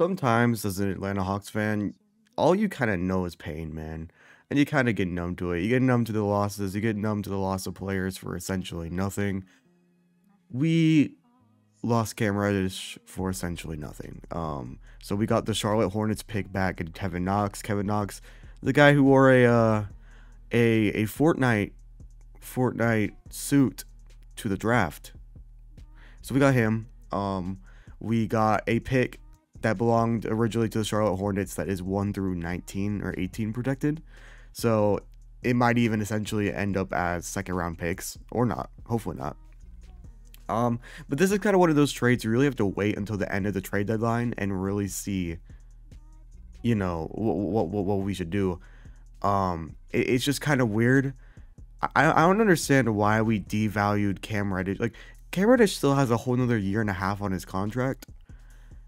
Sometimes as an Atlanta Hawks fan, all you kind of know is pain, man. And you kind of get numb to it. You get numb to the losses. You get numb to the loss of players for essentially nothing. We lost Cam Reddish for essentially nothing. So we got the Charlotte Hornets pick back and Kevin Knox. Kevin Knox, the guy who wore a Fortnite suit to the draft. So we got him. We got a pick that belonged originally to the Charlotte Hornets that is 1 through 19 or 18 protected. So it might even essentially end up as second round picks or not. Hopefully not. But this is kind of one of those trades you really have to wait until the end of the trade deadline and really see, you know, what we should do. It's just kind of weird. I don't understand why we devalued Cam Reddish. Like, Cam Reddish still has a whole nother year and a half on his contract.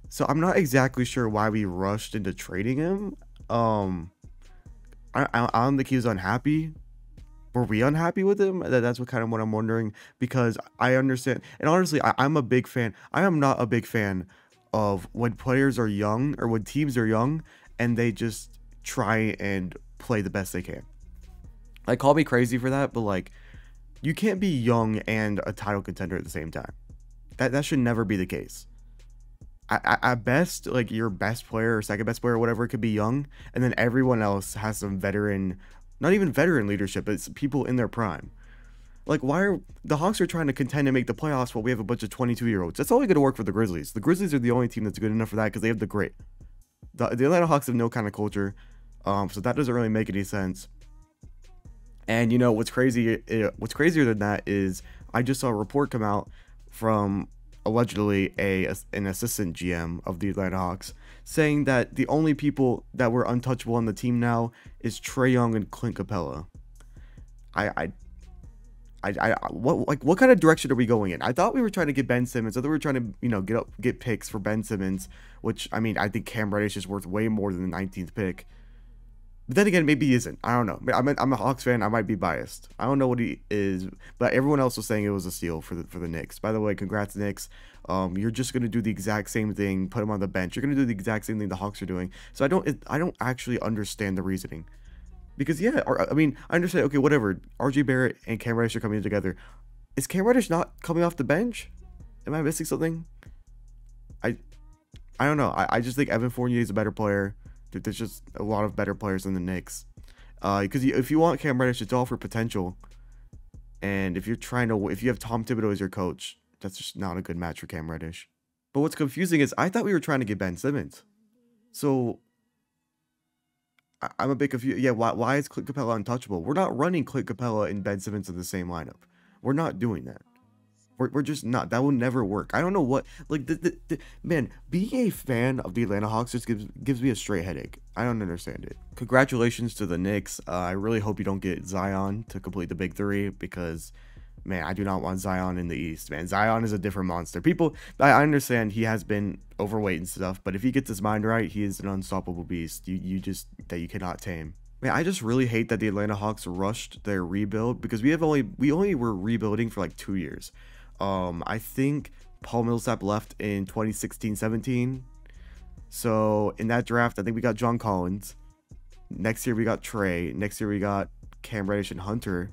So I'm not exactly sure why we rushed into trading him. I don't think he was unhappy. Were we unhappy with him? That's what I'm wondering, because I understand. And honestly, I'm a big fan. I am not a big fan of when players are young or when teams are young and they just try and play the best they can. Like, call me crazy for that, but like, you can't be young and a title contender at the same time. That should never be the case. At best, like, your best player or second best player or whatever could be young, and then everyone else has some veteran, not even veteran leadership, but it's people in their prime. Like, why are the Hawks are trying to contend to make the playoffs while we have a bunch of 22-year-olds? That's only going to work for the Grizzlies. The Grizzlies are the only team that's good enough for that because they have the grit. The Atlanta Hawks have no kind of culture, so that doesn't really make any sense. And you know what's crazy? What's crazier than that is I just saw a report come out from allegedly an assistant GM of the Atlanta Hawks saying that the only people that were untouchable on the team now is Trae Young and Clint Capella. What kind of direction are we going in? I thought we were trying to get Ben Simmons. I thought we were trying to, get picks for Ben Simmons, which, I mean, I think Cam Reddish is worth way more than the 19th pick. But then again, maybe he isn't. I don't know. I'm a Hawks fan. I might be biased. I don't know what he is, but everyone else was saying it was a steal for the Knicks. By the way, congrats, Knicks. You're just gonna do the exact same thing. Put him on the bench. You're gonna do the exact same thing the Hawks are doing. So I don't actually understand the reasoning. Because yeah, I mean, I understand. Okay, whatever. RJ Barrett and Cam Reddish are coming together. Is Cam Reddish not coming off the bench? Am I missing something? I don't know. I just think Evan Fournier is a better player. There's just a lot of better players than the Knicks. Because if you want Cam Reddish, it's all for potential. And if you have Tom Thibodeau as your coach, that's just not a good match for Cam Reddish. But what's confusing is I thought we were trying to get Ben Simmons. So I'm a bit confused. Yeah, why is Clint Capella untouchable? We're not running Clint Capella and Ben Simmons in the same lineup. We're not doing that. We're just not. That will never work. I don't know what, like, man, being a fan of the Atlanta Hawks just gives me a straight headache. I don't understand it. Congratulations to the Knicks. I really hope you don't get Zion to complete the big three, because, man, I do not want Zion in the East, man. Zion is a different monster. People, I understand he has been overweight and stuff, but if he gets his mind right, he is an unstoppable beast. That you cannot tame. Man, I just really hate that the Atlanta Hawks rushed their rebuild, because we only were rebuilding for like 2 years. I think Paul Millsap left in 2016-17. So in that draft, I think we got John Collins. Next year we got Trae. Next year we got Cam Reddish and Hunter.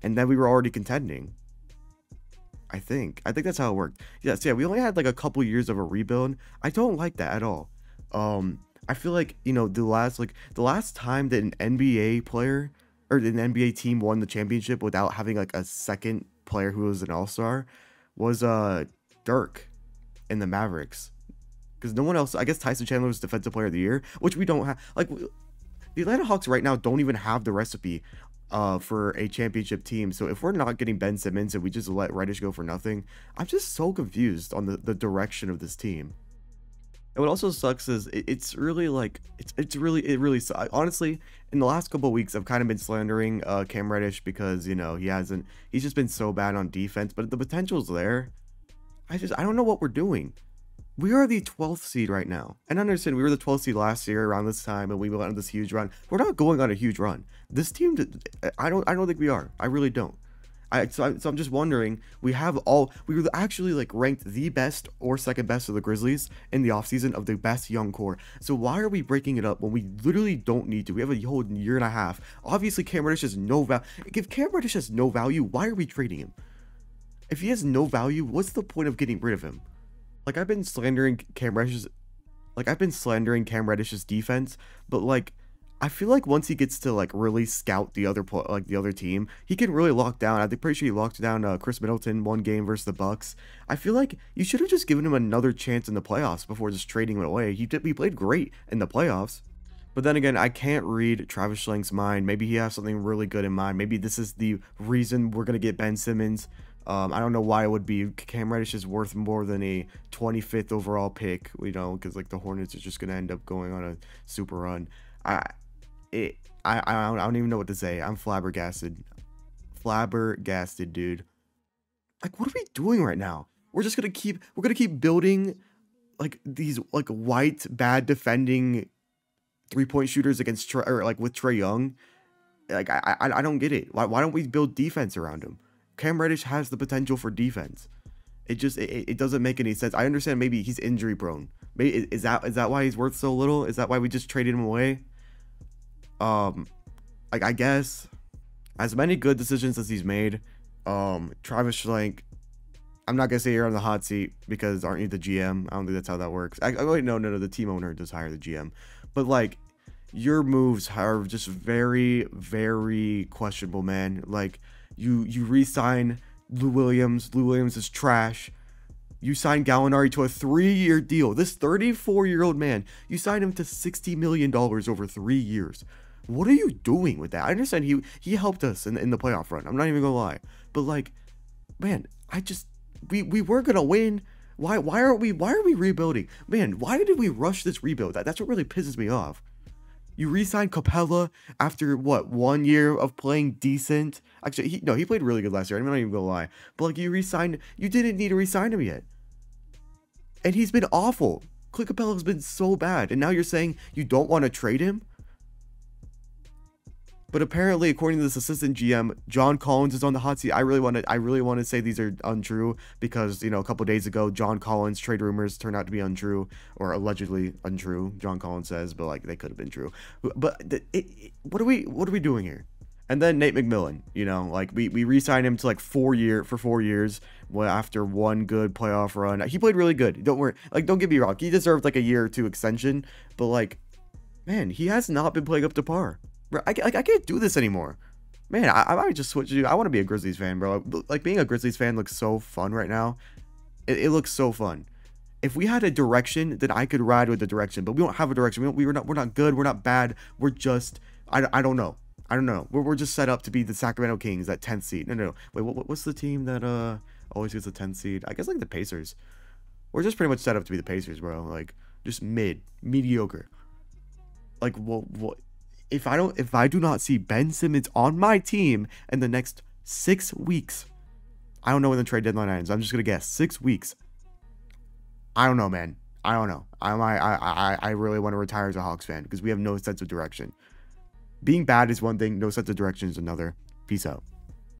And then we were already contending. I think that's how it worked. Yes, yeah, we only had like a couple years of a rebuild. I don't like that at all. I feel like, the last time that an NBA player or an NBA team won the championship without having like a second player who was an all-star was Dirk in the Mavericks, because no one else, I guess Tyson Chandler was defensive player of the year, which we don't have. Like, the Atlanta Hawks right now don't even have the recipe for a championship team. So if we're not getting Ben Simmons and we just let Reddish go for nothing, I'm just so confused on the direction of this team. And what also sucks is it's really like it really sucks. Honestly, in the last couple of weeks, I've kind of been slandering Cam Reddish because he's just been so bad on defense, but the potential's there. I don't know what we're doing. We are the 12th seed right now, and understand we were the 12th seed last year around this time, and we went on this huge run. We're not going on a huge run. This team, I don't think we are. I really don't. So I'm just wondering, we were actually like ranked the best or second best of the Grizzlies in the offseason of the best young core. So why are we breaking it up when we literally don't need to? We have a whole year and a half. Obviously, Cam Reddish has no value. If Cam Reddish has no value, why are we trading him? If he has no value, what's the point of getting rid of him? Like, I've been slandering Cam Reddish's defense, but like, I feel like once he gets to like really scout the other team, he can really lock down. I'm pretty sure he locked down Chris Middleton one game versus the Bucks. I feel like you should have just given him another chance in the playoffs before just trading him away. He played great in the playoffs. But then again, I can't read Travis Schlank's mind. Maybe he has something really good in mind. Maybe this is the reason we're gonna get Ben Simmons. I don't know why it would be. Cam Reddish is worth more than a 25th overall pick, you know, because like the Hornets are just gonna end up going on a super run. I don't even know what to say. I'm flabbergasted, dude. Like, what are we doing right now? We're gonna keep building like these like white bad defending 3-point shooters against with Trae Young. Like, I don't get it. Why don't we build defense around him? Cam Reddish has the potential for defense. It doesn't make any sense. I understand maybe he's injury prone. Maybe is that why he's worth so little? Is that why we just traded him away? Like, I guess as many good decisions as he's made, Travis Schlenk, I'm not gonna say you're on the hot seat because aren't you the GM? I don't think that's how that works. Wait, no, the team owner does hire the GM, but like, your moves are just very, very questionable, man. Like, you re-sign Lou Williams. Lou Williams is trash. You signed Gallinari to a 3-year deal. This 34-year-old man, you signed him to $60 million over 3 years. What are you doing with that? I understand he helped us in the playoff run. I'm not even gonna lie. But like, man, we were gonna win. Why are we rebuilding? Man, why did we rush this rebuild? That's what really pisses me off. You re-signed Capella after what, 1 year of playing decent? Actually, he played really good last year. I'm not even gonna lie. But like, you didn't need to re-sign him yet. And he's been awful. Clint Capella's been so bad. And now you're saying you don't want to trade him? But apparently, according to this assistant GM, John Collins is on the hot seat. I really want to say these are untrue because, you know, a couple days ago, John Collins trade rumors turned out to be untrue, or allegedly untrue. John Collins says, but like, they could have been true. But what are we doing here? And then Nate McMillan, you know, like we re-signed him to like 4 years. Well, after one good playoff run, he played really good. Don't worry, like, don't get me wrong, he deserved like a year or two extension. But like, man, he has not been playing up to par. I can't do this anymore. Man, I might just switch. I want to be a Grizzlies fan, bro. Like, being a Grizzlies fan looks so fun right now. It looks so fun. If we had a direction, then I could ride with the direction. But we don't have a direction. We're not good. We're not bad. We're just, I don't know. We're just set up to be the Sacramento Kings, that 10th seed. No. Wait, what's the team that always gets the 10th seed? I guess like the Pacers. We're just pretty much set up to be the Pacers, bro. Like, just mediocre. Like, what? If I do not see Ben Simmons on my team in the next 6 weeks, I don't know when the trade deadline ends. I'm just gonna guess 6 weeks. I don't know, man. I don't know. I really want to retire as a Hawks fan because we have no sense of direction. Being bad is one thing, no sense of direction is another. Peace out.